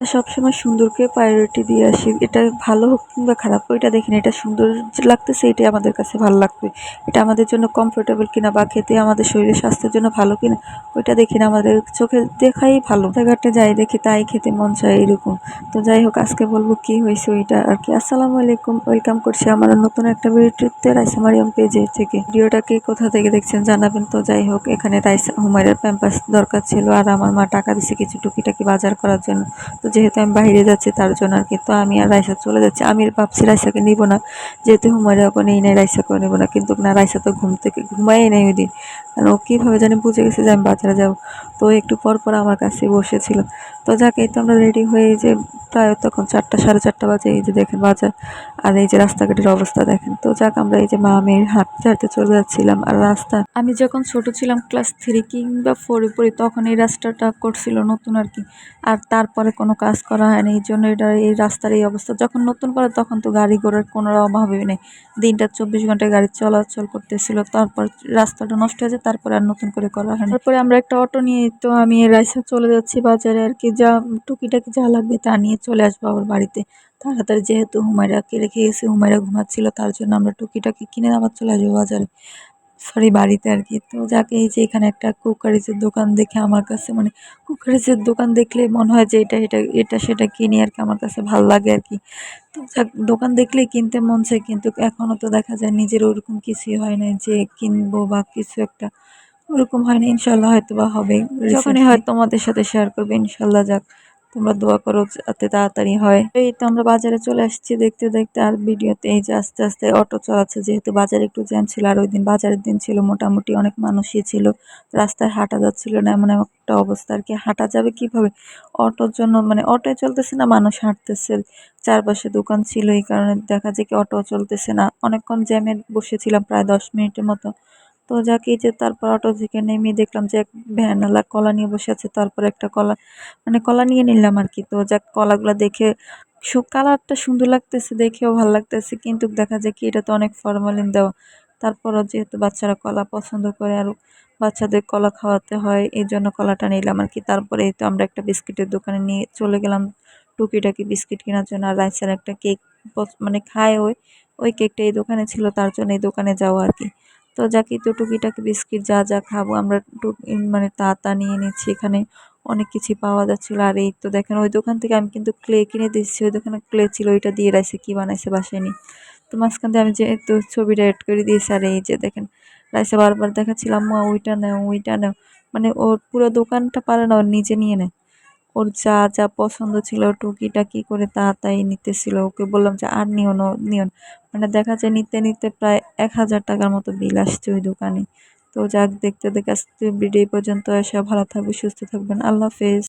সবসময় সুন্দরকে প্রায়োরিটি দিয়ে আসি। এটা ভালো হোক কিংবা খারাপ ওইটা দেখি না। এটা সুন্দর যে লাগতেছে এটাই আমাদের কাছে ভালো লাগবে। এটা আমাদের জন্য কমফোর্টেবল কিনা বা খেতে আমাদের শরীরের স্বাস্থ্যের জন্য ভালো কিনা ওইটা দেখি না। আমাদের চোখে দেখাই ভালো। জায়গাটা যাই দেখি তাই খেতে মন চায় এরকম। তো যাই হোক আজকে বলব কি হইছে ওইটা আরকি। আসসালামু আলাইকুম। ওয়েলকাম করছি আমার নতুন একটা ভিডিওতে রাইসা মারিয়াম পেজে থেকে। ভিডিওটা কে কোথা থেকে দেখছেন জানাবেন। তো যাই হোক এখানে রাইসা হুমায়রার প্যাম্পাস দরকার ছিল আর আমার মা টাকা দিছে কিছু টুকিটাকি বাজার করার জন্য। তো যেহেতু আমি বাইরে যাচ্ছি তার জন্য আরকি। তো আমি আর রাইসা চলে যাচ্ছি। আমি ভাবছি রাইসাকে নিব না। যেহেতু হুমায়রাকে নেই নাই রাইসাকেও নেব না। কিন্তু না রাইসা তো ঘুম থেকে ঘুমায়ই নাই ওইদিন। কারণ ও কীভাবে জানি বুঝে গেছে যে আমি বাজারে যাব। তো একটু পর আমার কাছেই বসেছিল। তো যাক এই তো আমরা রেডি হয়ে এই যে প্রায় তখন ৪টা ৪:৩০ বাজে। এই যে দেখেন বাজার আর এই যে রাস্তাঘাটের অবস্থা দেখেন। তো যাক আমরা এই যে মা মেয়ে হাঁটতে চলে যাচ্ছিলাম। আর রাস্তা আমি যখন ছোট ছিলাম ক্লাস 3 কিংবা 4 এ পড়ি তখন এই রাস্তাটা করছিল নতুন আরকি। আর তারপরে কোনো কাজ করা হয়নি। এইজন্য এই রাস্তার এই অবস্থা। যখন নতুন করে তখন তো গাড়ি ঘোড়ার কোনো অভাবই নেই। দিনটা 24 ঘন্টা গাড়ি চলাচল করতেছিল। তারপর রাস্তাটা নষ্ট হয়ে যায় তারপরে আর নতুন করে করা হয়নি। তারপরে আমরা একটা অটো নিয়ে তো আমি রাইসা চলে যাচ্ছি বাজারে আরকি। যা টুকিটাকি যা লাগবে তা নিয়ে চলে আসবো আবার বাড়িতে। তাড়াতাড়ি যেহেতু হুমায়রাকে রেখে গেছি, হুমায়রা ঘুমাচ্ছিল তার জন্য আমরা টুকিটাকি কিনে আবার চলে আসবো বাজারে। সরি বাড়িতে আরকি। তো যাক এই যে এখানে একটা কুকারিজের দোকান দেখে আমার কাছে মানে কুকারিজের দোকান দেখলে মনে হয় যে এটা সেটা কিনি আরকি। আমার কাছে ভাল লাগে আরকি। তো যাক দোকান দেখলেই কিনতে মন চায় কিন্তু এখনো তো দেখা যায় নিজের ওরকম কিছুই হয় নাই যে কিনবো বা কিছু একটা ওরকম হয়নি। ইনশাআল্লাহ হয়তোবা হবে। যখনই হয় তোমাদের সাথে শেয়ার করবো ইনশাআল্লাহ। যাক তোমরা দোয়া করো যাতে তাড়াতাড়ি হয়। এই তো আমরা বাজারে চলে আসছি দেখতে আর ভিডিওতে এই যে আস্তে অটো চালাচ্ছে যেহেতু বাজারে একটু জ্যাম ছিল। আর ওইদিন বাজারের দিন ছিল মোটামুটি অনেক মানুষই ছিল। রাস্তায় হাঁটা যাচ্ছিল না এমন একটা অবস্থা আরকি। হাঁটা যাবে কিভাবে? অটোর জন্য মানে অটোই চলতেছে না মানুষ হাঁটতেছে। চারপাশে দোকান ছিল এই কারণে দেখা যায় কি অটো চলতেছে না। অনেকক্ষণ জ্যামে বসেছিলাম প্রায় ১০ মিনিটের মতো। তো যাক এই যে তারপর অটো থেকে নেমে দেখলাম যে এক ভ্যানওয়ালা কলা নিয়ে বসে আছে। তারপর একটা কলা মানে কলা নিয়ে নিলাম আরকি। তো যাক কলাগুলা দেখে কালারটা সুন্দর লাগতেছে, দেখেও ভাল লাগতেছে। কিন্তু দেখা যায় কি এটা তো অনেক ফরমালিন দেওয়া। তারপরও যেহেতু বাচ্চারা কলা পছন্দ করে আর বাচ্চাদের কলা খাওয়াতে হয় এইজন্য কলাটা নিলাম আরকি। তারপরে এই তো আমরা একটা বিস্কিটের দোকানে নিয়ে চলে গেলাম টুকিটাকি বিস্কিট কেনার জন্য। আর রাইসার একটা কেক মানে খায় ওই কেকটা এই দোকানে ছিল তার জন্য এই দোকানে যাওয়া আরকি। তো যাক এই তো টুকিটাকি বিস্কিট যা খাবো আমরা মানে তা নিয়ে নিচ্ছি। এখানে অনেক কিছুই পাওয়া যাচ্ছিল। আর এই তো দেখেন ওই দোকান থেকে আমি কিন্তু ক্লে কিনে দিচ্ছি। ওই দোকানে ক্লে ছিল ওইটা দিয়ে রাইসা কি বানাইছে বাসায় নিয়ে। তো মাঝখান দিয়ে আমি যেহেতু ছবিটা এড করে দিয়েছি। আর এই যে দেখেন রাইসা বারবার দেখাচ্ছিল আম্মু ওইটা নাও ওইটা নাও। মানে ওর পুরো দোকানটা পারে না ওর নিজে নিয়ে নেয়। ওর যা পছন্দ ছিল টুকিটাকি করে তাই নিতেছিল। ওকে বললাম যে আর নিও না। মানে দেখা যায় নিতে প্রায় ১,০০০ টাকার মতো বিল আসছে ওই দোকানে। তো যাক দেখতে আজকের ভিডিও এই পর্যন্ত। সবাই ভালো থাকবে, সুস্থ থাকবেন। আল্লাহ হাফেজ।